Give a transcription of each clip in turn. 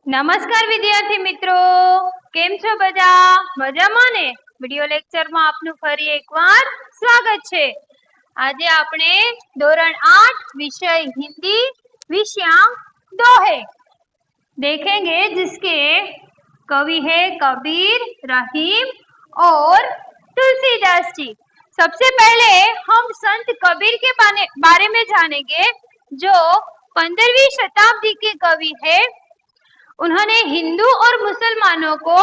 નમસ્કાર વિદ્યાર્થી મિત્રો, કેમ છો બધા? મજામાં ને? વિડિયો લેક્ચરમાં આપનું ફરી એકવાર સ્વાગત છે। આજે આપણે ધોરણ 8 विषय हिंदी विषयांक दोहे देखेंगे, जिसके कवि है कबीर, रहीम और तुलसीदास जी। सबसे पहले हम संत कबीर के बारे में जानेंगे, जो 15वीं शताब्दी के कवि है। उन्होंने हिंदू और मुसलमानों को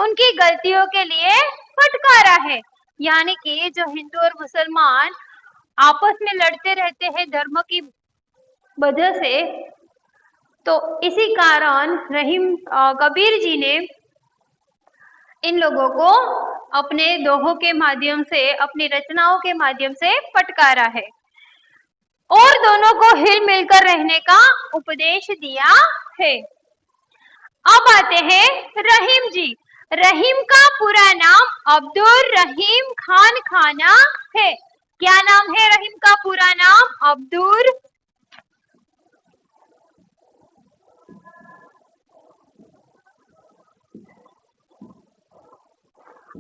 उनकी गलतियों के लिए फटकारा है। यानी कि जो हिंदू और मुसलमान आपस में लड़ते रहते हैं धर्म की वजह से, तो इसी कारण रहीम कबीर जी ने इन लोगों को अपने दोहों के माध्यम से, अपनी रचनाओं के माध्यम से फटकारा है और दोनों को हिल मिलकर रहने का उपदेश दिया है। अब आते हैं रहीम जी। रहीम का पूरा नाम अब्दुल रहीम खान खाना है। क्या नाम है रहीम का पूरा नाम?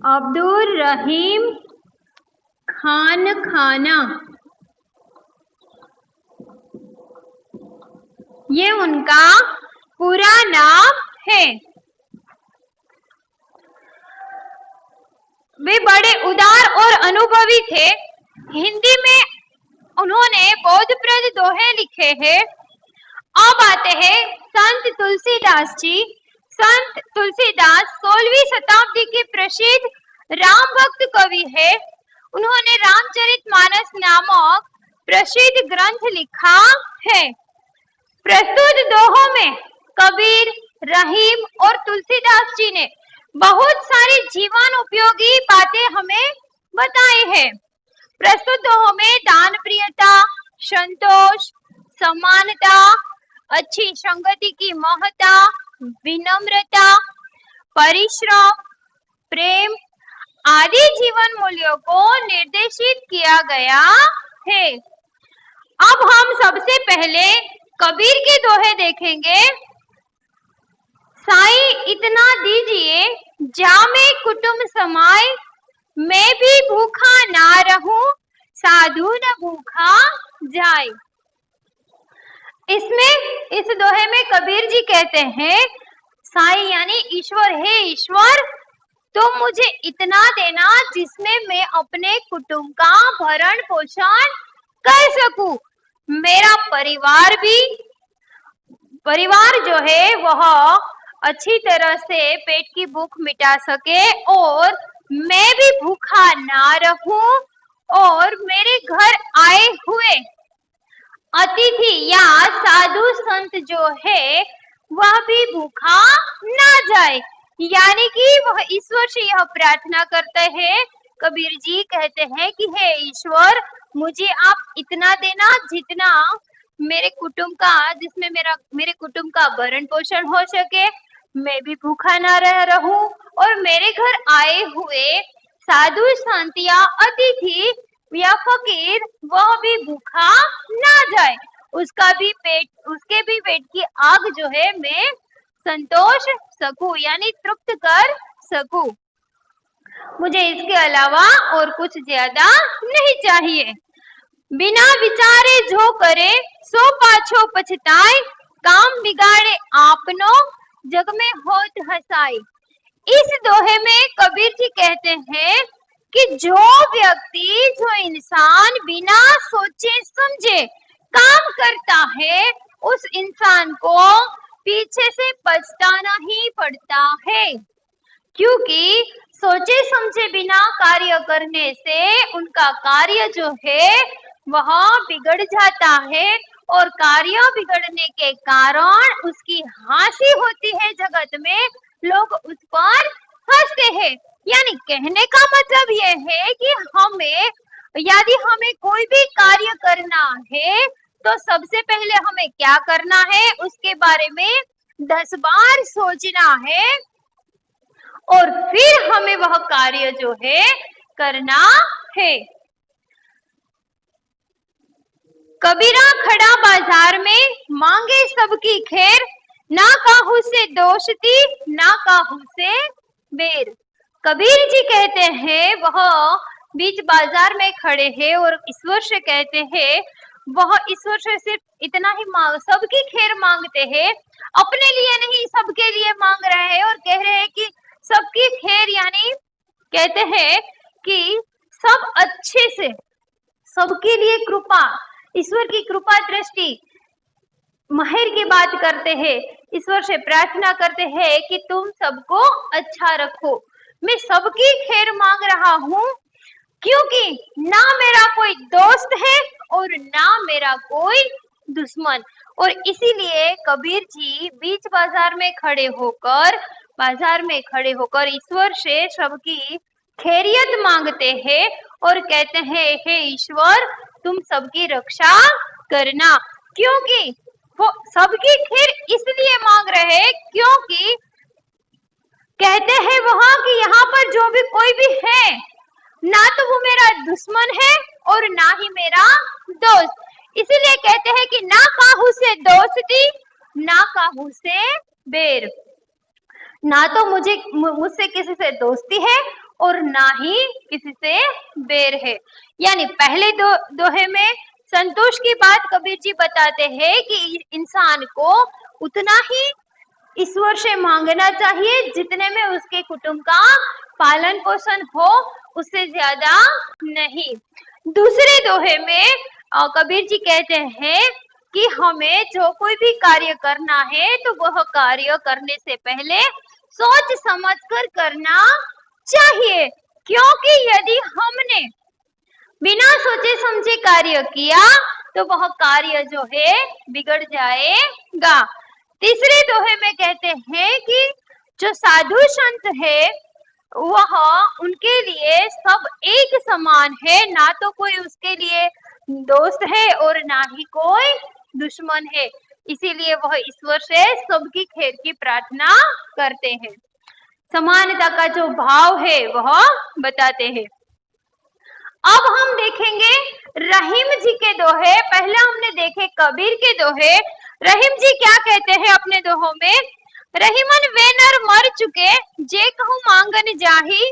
अब्दुल रहीम खान खाना, ये उनका पूरा नाम है। वे बड़े उदार और अनुभवी थे। हिंदी में उन्होंने बोधप्रद दोहे लिखे हैं। अब आते हैं संत तुलसीदास जी। संत तुलसीदास 16वीं शताब्दी के प्रसिद्ध राम भक्त कवि है। उन्होंने रामचरितमानस नामक प्रसिद्ध ग्रंथ लिखा है। प्रस्तुत दोहों में कबीर, रहीम और तुलसीदास जी ने बहुत सारी जीवन उपयोगी बातें हमें बताई है। प्रस्तुत दोहों में दान प्रियता, संतोष, समानता, अच्छी संगति की महत्ता, विनम्रता, परिश्रम, प्रेम आदि जीवन मूल्यों को निर्देशित किया गया है। अब हम सबसे पहले कबीर के दोहे देखेंगे। साईं इतना दीजिए जामे कुटुंब समाए, मैं भी भूखा ना रहूं, साधु न भूखा जाए। इसमें इस दोहे में कबीर जी कहते हैं, साईं यानी ईश्वर, हे ईश्वर, तुम मुझे इतना देना जिसमें मैं अपने कुटुंब का भरण पोषण कर सकूं, मेरा परिवार जो है वह अच्छी तरह से पेट की भूख मिटा सके और मैं भी भूखा ना रहूं और मेरे घर आए हुए अतिथि या साधु संत जो है वह भी भूखा ना जाए। यानी कि वह ईश्वर से यह प्रार्थना करते हैं। कबीर जी कहते हैं कि हे ईश्वर, मुझे आप इतना देना जितना मेरे कुटुंब का, जिसमें मेरे कुटुंब का भरण पोषण हो सके, मैं भी भूखा ना रहूं और मेरे घर आए हुए साधु संत या अतिथि या फकीर वह भी भूखा ना जाए, उसके भी पेट की आग जो है मैं संतोष सकूं, यानी तृप्त कर सकूं। मुझे इसके अलावा और कुछ ज्यादा नहीं चाहिए। बिना विचारे जो करे सो पाछो पछताए, काम बिगाड़े आपनो जग में होत हसाई। इस दोहे में कबीर जी कहते हैं कि जो व्यक्ति, जो इंसान बिना सोचे समझे काम करता है, उस इंसान को पीछे से पछताना ही पड़ता है, क्योंकि सोचे समझे बिना कार्य करने से उनका कार्य जो है वह बिगड़ जाता है और कार्य बिगड़ने के कारण उसकी हांसी होती है जगत में, लोग उस पर हंसते हैं। यानी कहने का मतलब यह है कि यदि हमें कोई भी कार्य करना है तो सबसे पहले हमें क्या करना है, उसके बारे में 10 बार सोचना है और फिर हमें वह कार्य जो है करना है। कबीरा खड़ा बाजार में मांगे सबकी खैर, ना काहू से दोस्ती ना काहू से बैर। कबीर जी कहते हैं वह बीच बाजार में खड़े हैं और ईश्वर से कहते हैं, वह ईश्वर से सिर्फ इतना ही मांग, सबकी खैर मांगते हैं, अपने लिए नहीं सबके लिए मांग रहे हैं और कह रहे हैं कि सबकी खैर, यानी कहते हैं कि सब अच्छे से, सबके लिए कृपा, ईश्वर की कृपा दृष्टि, महर की बात करते हैं, ईश्वर से प्रार्थना करते हैं कि तुम सबको अच्छा रखो। मैं सबकी खैर मांग रहा हूँ क्योंकि ना मेरा कोई दोस्त है और ना मेरा कोई दुश्मन। और इसीलिए कबीर जी बीच बाजार में खड़े होकर ईश्वर से सबकी खैरियत मांगते हैं और कहते हैं, हे ईश्वर तुम सबकी रक्षा करना। क्योंकि वो सबकी खैर इसलिए मांग रहे हैं क्योंकि कहते हैं वहां कि यहाँ पर जो भी कोई भी है, ना तो वो मेरा दुश्मन है और ना ही मेरा दोस्त। इसीलिए कहते हैं कि ना काहू से दोस्ती ना काहू से बैर। ना तो मुझसे किसी से दोस्ती है और ना ही किसी से बैर है। यानी पहले दोहे में संतोष की बात कबीर जी बताते हैं कि इंसान को उतना ही ईश्वर से मांगना चाहिए जितने में उसके कुटुंब का पालन पोषण हो, उससे ज्यादा नहीं। दूसरे दोहे में कबीर जी कहते हैं कि हमें जो कोई भी कार्य करना है तो वह कार्य करने से पहले सोच समझ कर करना चाहिए, क्योंकि यदि हमने बिना सोचे समझे कार्य किया तो वह कार्य जो है बिगड़ जाएगा। तीसरे दोहे में कहते हैं कि जो साधु संत है वह उनके लिए सब एक समान है, ना तो कोई उसके लिए दोस्त है और ना ही कोई दुश्मन है। इसीलिए वह ईश्वर से सबकी खैर की प्रार्थना करते हैं। समानता का जो भाव है वह बताते हैं। अब हम देखेंगे रहीम जी के दोहे। पहले हमने देखे कबीर के दोहे। रहीम जी क्या कहते हैं अपने दोहों में? रहीमन वे नर मर चुके जे कहूं मांगन जाही,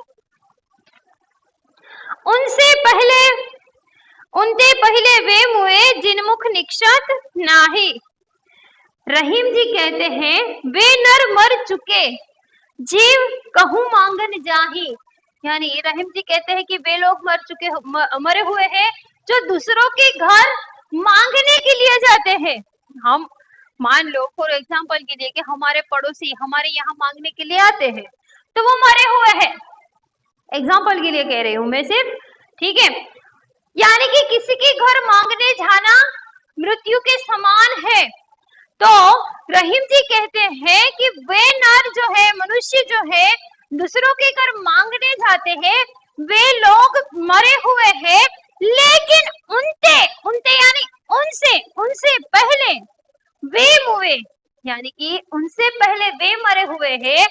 उनते पहले वे मुए जिन मुख निक्षत नाही। रहीम जी कहते हैं वे नर मर चुके जीव कहूं मांगन जाही, यानी रहीम जी कहते हैं कि वे लोग मरे हुए हैं जो दूसरों के घर मांगने के लिए जाते हैं। हम मान लो फॉर एग्जाम्पल के लिए कि हमारे पड़ोसी हमारे यहाँ मांगने के लिए आते हैं तो वो मरे हुए हैं, एग्जाम्पल के लिए कह रही हूँ मैं सिर्फ, ठीक है। यानी कि किसी के घर मांगने जाना मृत्यु के समान है। तो रहीम जी कहते हैं कि वे नर जो है, मनुष्य जो है दूसरों के घर मांगने जाते हैं, वे लोग मरे हुए हैं, लेकिन उनते यानी उनसे पहले वे मुए, यानी कि उनसे पहले वे मरे हुए हैं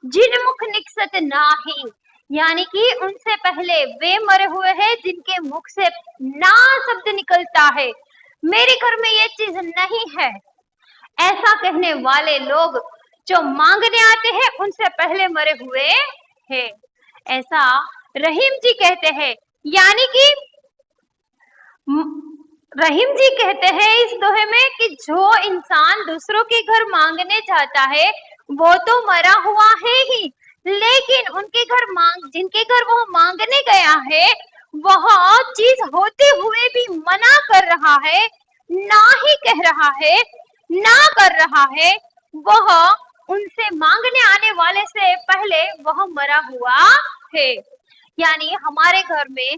जिन मुख निकसत नाही, यानी कि उनसे पहले वे मरे हुए हैं जिनके मुख से ना शब्द निकलता है, मेरे घर में ये चीज नहीं है। ऐसा कहने वाले लोग जो मांगने आते हैं उनसे पहले मरे हुए हैं, ऐसा रहीम जी कहते हैं। यानी कि रहीम जी कहते हैं इस दोहे में कि जो इंसान दूसरों के घर मांगने जाता है वो तो मरा हुआ है ही, लेकिन जिनके घर वो मांगने गया है वह चीज होते हुए भी मना कर रहा है, ना ही कह रहा है, ना कर रहा है, वह उनसे मांगने आने वाले से पहले वह मरा हुआ है। यानी हमारे घर में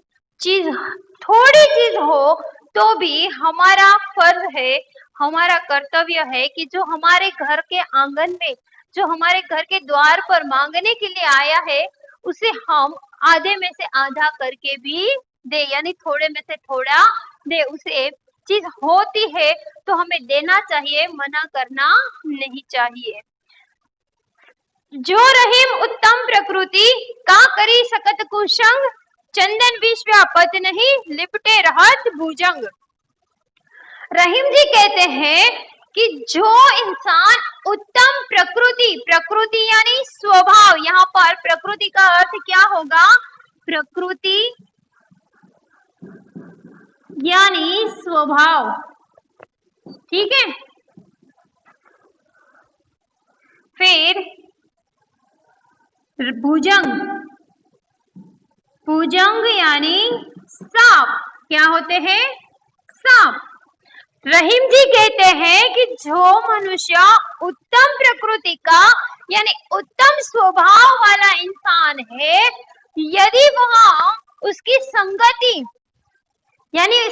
थोड़ी चीज हो तो भी हमारा फर्ज है, हमारा कर्तव्य है कि जो हमारे घर के आंगन में, जो हमारे घर के द्वार पर मांगने के लिए आया है उसे हम आधे में से आधा करके भी दे, यानी थोड़े में से थोड़ा दे। उसे चीज होती है तो हमें देना चाहिए, मना करना नहीं चाहिए। जो रहीम उत्तम प्रकृति का करी सकत कुसंग, चंदन विष व्यापत नहीं लिपटे रहत भुजंग। रहीम जी कहते हैं कि जो इंसान उत्तम प्रकृति यानी स्वभाव, यहाँ पर प्रकृति का अर्थ क्या होगा? प्रकृति यानी स्वभाव, ठीक है। फिर भुजंग यानी सांप, क्या होते हैं? सांप। रहीम जी कहते हैं कि जो मनुष्य उत्तम प्रकृति का यानी उत्तम स्वभाव वाला इंसान है, यदि वह उसकी संगति यानी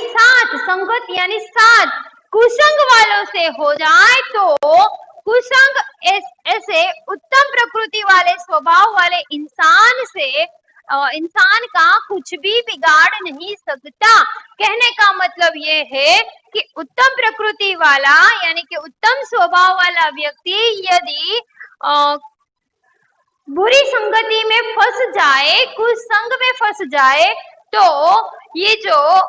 संगत यानी साथ कुसंग वालों से हो जाए तो कुसंग ऐसे उत्तम प्रकृति वाले स्वभाव वाले इंसान का कुछ भी बिगाड़ नहीं सकता। कहने का मतलब ये है कि उत्तम प्रकृति वाला यानी कि उत्तम स्वभाव वाला व्यक्ति यदि बुरी संगति में फंस जाए, कुसंग में फंस जाए, तो ये जो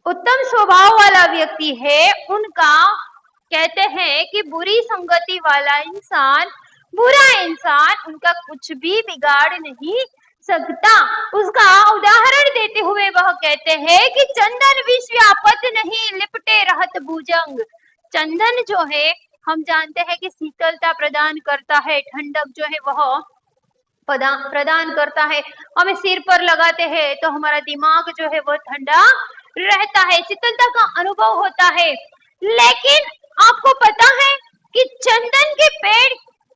उत्तम स्वभाव वाला व्यक्ति है उनका कहते हैं कि बुरी संगति वाला इंसान, बुरा इंसान उनका कुछ भी बिगाड़ नहीं सकता। उसका उदाहरण देते हुए वह कहते हैं कि चंदन विष व्यापत नहीं लिपटे रहत भुजंग। चंदन जो है हम जानते हैं कि शीतलता प्रदान करता है, ठंडक जो है वह प्रदान करता है। हमें सिर पर लगाते हैं तो हमारा दिमाग जो है वह ठंडा रहता है, शीतलता का अनुभव होता है। लेकिन आपको पता है कि चंदन के पेड़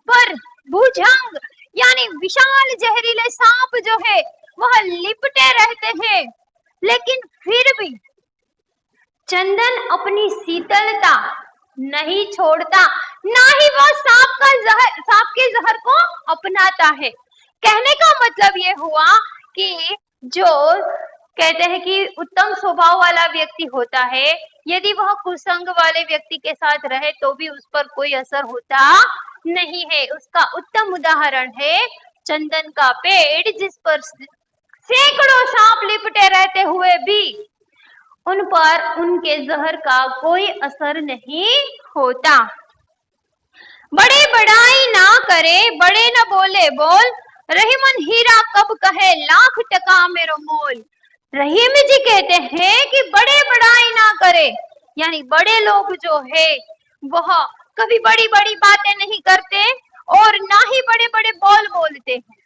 पर भुजंग यानी विशाल जहरीले सांप जो है वह लिपटे रहते हैं, लेकिन फिर भी चंदन अपनी शीतलता नहीं छोड़ता, ना ही वह सांप के जहर को अपनाता है। कहने का मतलब ये हुआ कि जो कहते हैं कि उत्तम स्वभाव वाला व्यक्ति होता है, यदि वह कुसंग वाले व्यक्ति के साथ रहे तो भी उस पर कोई असर होता नहीं है। उसका उत्तम उदाहरण है चंदन का पेड़, जिस पर सैकड़ों सांप लिपटे रहते हुए भी उन पर उनके जहर का कोई असर नहीं होता। बड़े बड़ाई ना करे, बड़े न बोले बोल, रहीमन हीरा कब कहे लाख टका मेरो मोल। रहीम जी कहते हैं कि बड़े बड़ाई ना करे, यानी बड़े लोग जो है वह कभी बड़ी बड़ी बातें नहीं करते और ना ही बड़े बड़े बोल बोलते हैं।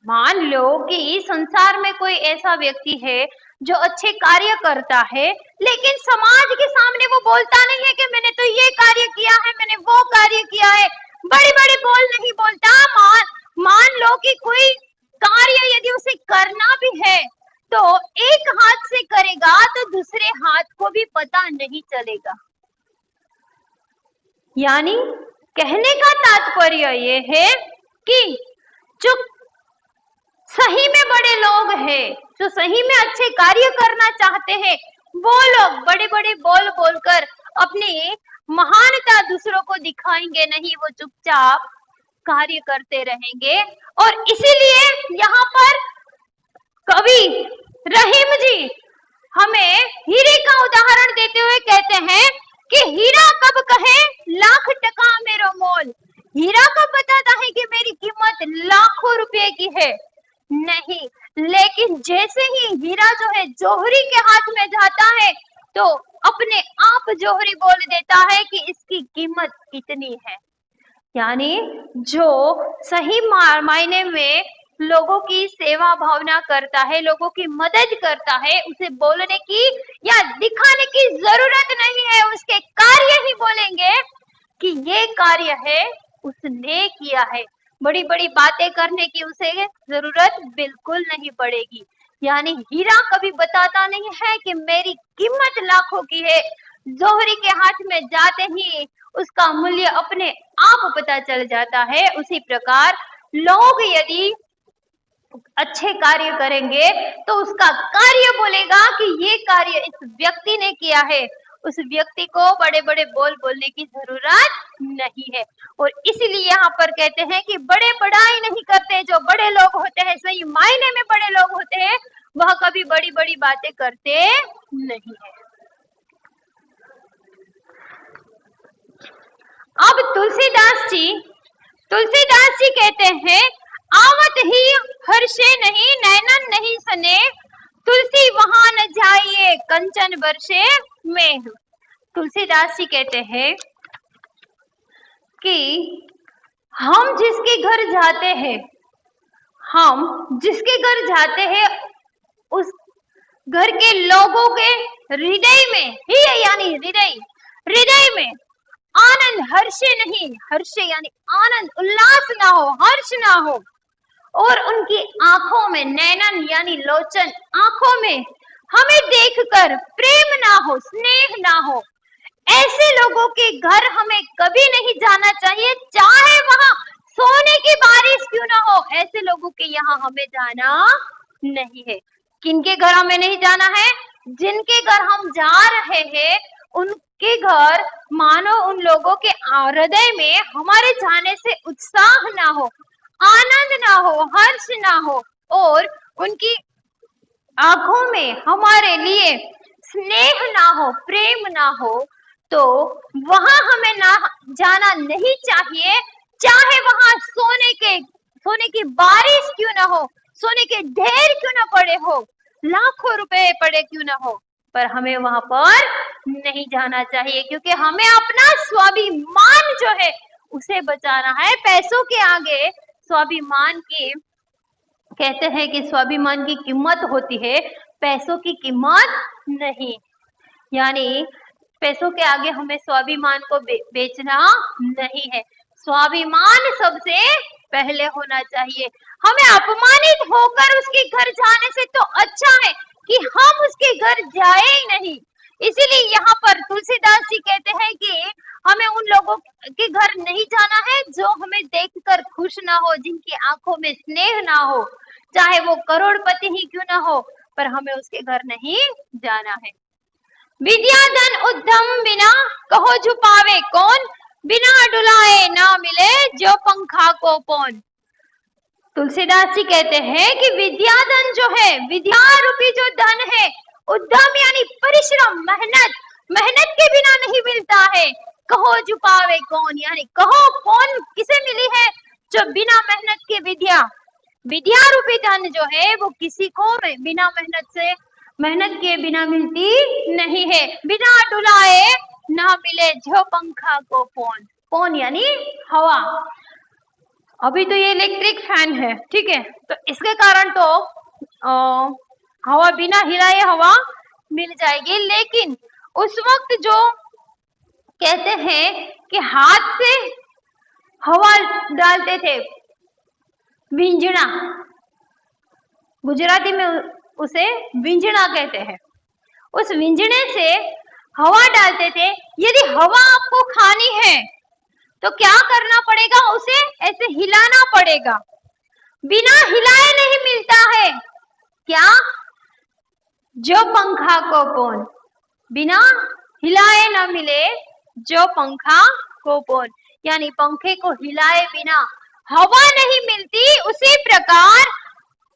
मान लो कि संसार में कोई ऐसा व्यक्ति है जो अच्छे कार्य करता है, लेकिन समाज के सामने वो बोलता नहीं है कि मैंने तो ये कार्य किया है, मैंने वो कार्य किया है, बड़े बड़े बोल नहीं बोलता। मान लो कि कोई कार्य यदि उसे करना भी है तो एक हाथ से करेगा तो दूसरे हाथ को भी पता नहीं चलेगा। यानी कहने का तात्पर्य ये है कि जो सही में बड़े लोग हैं, जो सही में अच्छे कार्य करना चाहते हैं, वो लोग बड़े बड़े बोल बोलकर अपनी महानता दूसरों को दिखाएंगे नहीं, वो चुपचाप कार्य करते रहेंगे। और इसीलिए यहाँ पर कवि रहीम जी हमें हीरे का उदाहरण देते हुए कहते हैं कि हीरा कब कहे लाख टका मेरो मोल। हीरा कब बताता है कि मेरी कीमत लाखों रुपए की है? नहीं, लेकिन जैसे ही हीरा जो है जौहरी के हाथ में जाता है तो अपने आप जौहरी बोल देता है कि इसकी कीमत कितनी है। यानी जो सही मायने में लोगों की सेवा भावना करता है, लोगों की मदद करता है, उसे बोलने की या दिखाने की जरूरत नहीं है, उसके कार्य ही बोलेंगे कि ये कार्य है उसने किया है। बड़ी बड़ी बातें करने की उसे जरूरत बिल्कुल नहीं पड़ेगी। यानी हीरा कभी बताता नहीं है कि मेरी कीमत लाखों की है, जौहरी के हाथ में जाते ही उसका मूल्य अपने आप पता चल जाता है। उसी प्रकार लोग यदि अच्छे कार्य करेंगे तो उसका कार्य बोलेगा कि ये कार्य इस व्यक्ति ने किया है, उस व्यक्ति को बड़े बड़े बोल बोलने की जरूरत नहीं है। और इसलिए यहाँ पर कहते हैं कि बड़े बड़ाई नहीं करते, जो बड़े लोग होते हैं, सही मायने में बड़े लोग होते हैं, वह कभी बड़ी बड़ी बातें करते नहीं है। तुलसीदास जी कहते हैं, आवत ही हर्षे नहीं नैनन नहीं सने, तुलसी वहां न जाइए कंचन बरसे मेघ। तुलसीदास जी कहते हैं कि हम जिसके घर जाते हैं उस घर के लोगों के हृदय में ही, यानी हृदय में आनंद हर्षे नहीं, हर्षे यानी आनंद उल्लास ना हो, हर्ष ना हो, और उनकी आंखों में नैनन यानी लोचन, आंखों में हमें देखकर प्रेम ना हो, स्नेह ना हो, ऐसे लोगों के घर हमें कभी नहीं जाना चाहिए, चाहे वहां सोने की बारिश क्यों ना हो। ऐसे लोगों के यहाँ हमें जाना नहीं है। किनके घर हमें नहीं जाना है? जिनके घर हम जा रहे हैं उनके घर मानो उन लोगों के हृदय में हमारे जाने से उत्साह ना हो, आनंद ना हो, हर्ष ना हो, और उनकी आंखों में हमारे लिए स्नेह ना हो, प्रेम ना हो, तो वहां हमें ना जाना नहीं चाहिए, चाहे वहां सोने की बारिश क्यों ना हो, सोने के ढेर क्यों ना पड़े हो, लाखों रुपए पड़े क्यों ना हो, पर हमें वहां पर नहीं जाना चाहिए, क्योंकि हमें अपना स्वाभिमान जो है उसे बचाना है। पैसों के आगे स्वाभिमान की, कहते हैं कि स्वाभिमान की कीमत होती है, पैसों की कीमत नहीं। यानी पैसों के आगे हमें स्वाभिमान को बेचना नहीं है। स्वाभिमान सबसे पहले होना चाहिए। हमें अपमानित होकर उसके घर जाने से तो अच्छा है कि हम उसके घर जाए ही नहीं। इसीलिए यहाँ पर तुलसीदास जी कहते हैं कि हमें उन लोगों के घर नहीं जाना है जो हमें देखकर खुश ना हो, जिनकी आंखों में स्नेह ना हो, चाहे वो करोड़पति ही क्यों ना हो, पर हमें उसके घर नहीं जाना है। विद्या धन उद्यम बिना कहो छुपावे कौन, बिना डुलाए ना मिले जो पंखा को पौन। तुलसीदास जी कहते हैं कि विद्या धन जो है, विद्या रूपी जो धन है, उद्यम यानी परिश्रम, मेहनत के बिना नहीं मिलता है। कहो छुपावे कौन, यानी कहो कौन किसे मिली है, जो बिना मेहनत के विद्या रूपी धन जो है वो किसी को बिना मेहनत के बिना मिलती नहीं है। बिना डुलाए ना मिले जो पंखा को पौन यानी हवा। अभी तो ये इलेक्ट्रिक फैन है, ठीक है, तो इसके कारण तो हवा बिना हिलाए हवा मिल जाएगी, लेकिन उस वक्त जो कहते हैं कि हाथ से हवा डालते थे, विंजना, गुजराती में उसे विंजना कहते हैं, उस विंजणे से हवा डालते थे। यदि हवा आपको खानी है तो क्या करना पड़ेगा, उसे ऐसे हिलाना पड़ेगा, बिना हिलाए नहीं मिलता है। क्या? जो पंखा को पौन, बिना हिलाए ना मिले जो पंखा को पौन, यानी पंखे को हिलाए बिना हवा नहीं मिलती। उसी प्रकार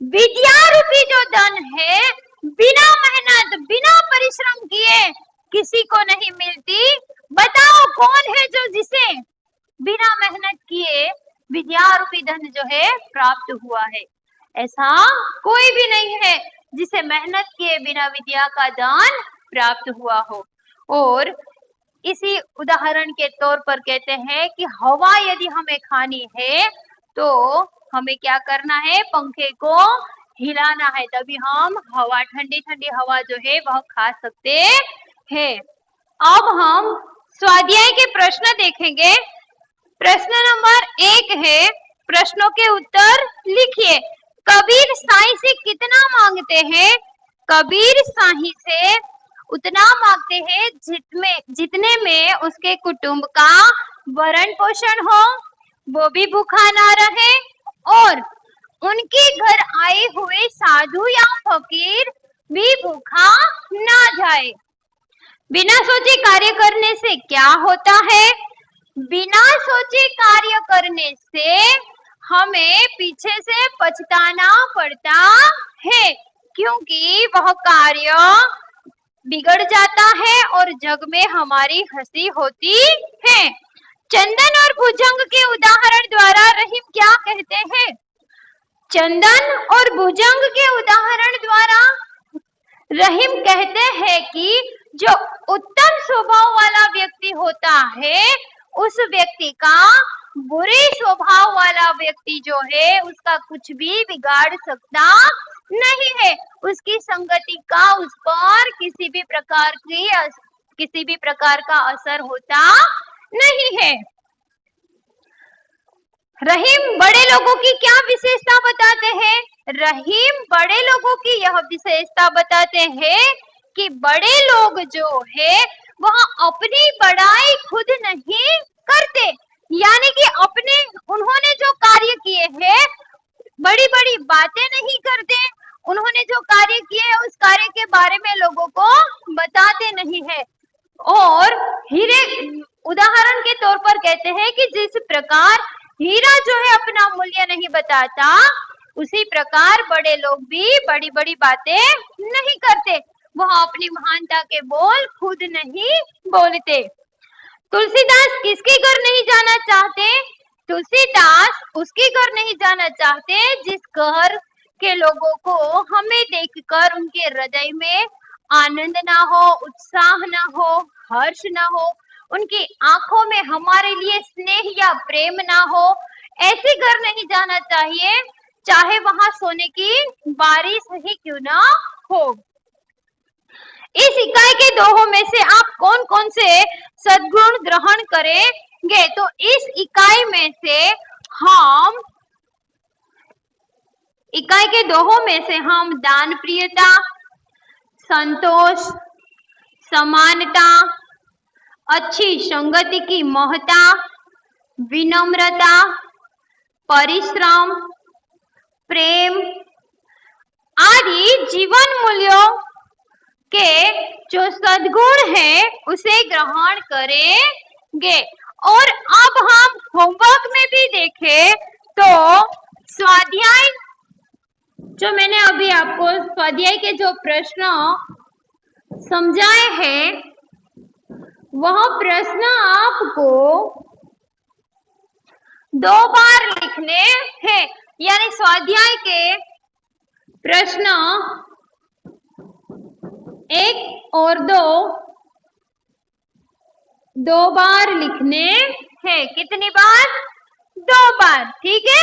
विद्या रूपी जो धन है, बिना मेहनत बिना परिश्रम किए किसी को नहीं मिलती। बताओ कौन है जो जिसे बिना मेहनत किए विद्या रूपी धन जो है प्राप्त हुआ है? ऐसा कोई भी नहीं है जिसे मेहनत किए बिना विद्या का दान प्राप्त हुआ हो। और इसी उदाहरण के तौर पर कहते हैं कि हवा यदि हमें खानी है तो हमें क्या करना है, पंखे को हिलाना है, तभी हम हवा, ठंडी ठंडी हवा जो है वह खा सकते हैं। अब हम स्वाध्याय के प्रश्न देखेंगे। प्रश्न नंबर 1 है, प्रश्नों के उत्तर लिखिए। कबीर साईं से कितना मांगते हैं? कबीर साईं से उतना मांगते हैं जितने में उसके कुटुंब का भरण पोषण हो, वो भी भूखा ना रहे, और उनके घर आए हुए साधु या फकीर भी भूखा ना जाए। बिना सोचे कार्य करने से क्या होता है? बिना सोचे कार्य करने से हमें पीछे से पछताना पड़ता है, क्योंकि वह कार्य बिगड़ जाता है और जग में हमारी हंसी होती है। चंदन और भुजंग के उदाहरण द्वारा रहीम क्या कहते हैं? चंदन और भुजंग के उदाहरण द्वारा रहीम कहते हैं कि जो उत्तम स्वभाव वाला व्यक्ति होता है उस व्यक्ति का बुरे स्वभाव वाला व्यक्ति जो है उसका कुछ भी बिगाड़ सकता नहीं है। उसकी संगति का उस पर किसी भी प्रकार का असर होता नहीं है। रहीम बड़े लोगों की क्या विशेषता बताते हैं? रहीम बड़े लोगों की यह विशेषता बताते हैं कि बड़े लोग जो है वह अपनी बड़ाई खुद नहीं करते, यानी कि उन्होंने जो कार्य किए हैं बड़ी बड़ी बातें नहीं करते, उन्होंने जो कार्य किए उस कार्य के बारे में लोगों को बताते नहीं है। और हीरे उदाहरण के तौर पर कहते हैं कि जिस प्रकार हीरा जो है अपना मूल्य नहीं बताता उसी प्रकार बड़े लोग भी बड़ी बड़ी बातें नहीं करते, वह अपनी महानता के बोल खुद नहीं बोलते। तुलसीदास किसके घर नहीं जाना चाहते? तुलसीदास उसके घर नहीं जाना चाहते जिस घर के लोगों को हमें देखकर उनके हृदय में आनंद ना हो, उत्साह ना हो, हर्ष ना हो, उनकी आंखों में हमारे लिए स्नेह या प्रेम ना हो, ऐसे घर नहीं जाना चाहिए, चाहे वहां सोने की बारिश ही क्यों ना हो। इस इकाई के दोहों में से आप कौन कौन से सद्गुण ग्रहण करेंगे? तो इस इकाई में से हम दान प्रियता, संतोष, समानता, अच्छी संगति की महत्ता, विनम्रता, परिश्रम, प्रेम आदि जीवन मूल्यों के जो सद्गुण है उसे ग्रहण करेंगे। और अब हम होमवर्क में भी देखें तो स्वाध्याय जो मैंने अभी आपको स्वाध्याय के जो प्रश्न समझाए हैं वह प्रश्न आपको 2 बार लिखने हैं, यानी स्वाध्याय के प्रश्न 1 और 2 बार लिखने हैं। कितनी बार? 2 बार, ठीक है।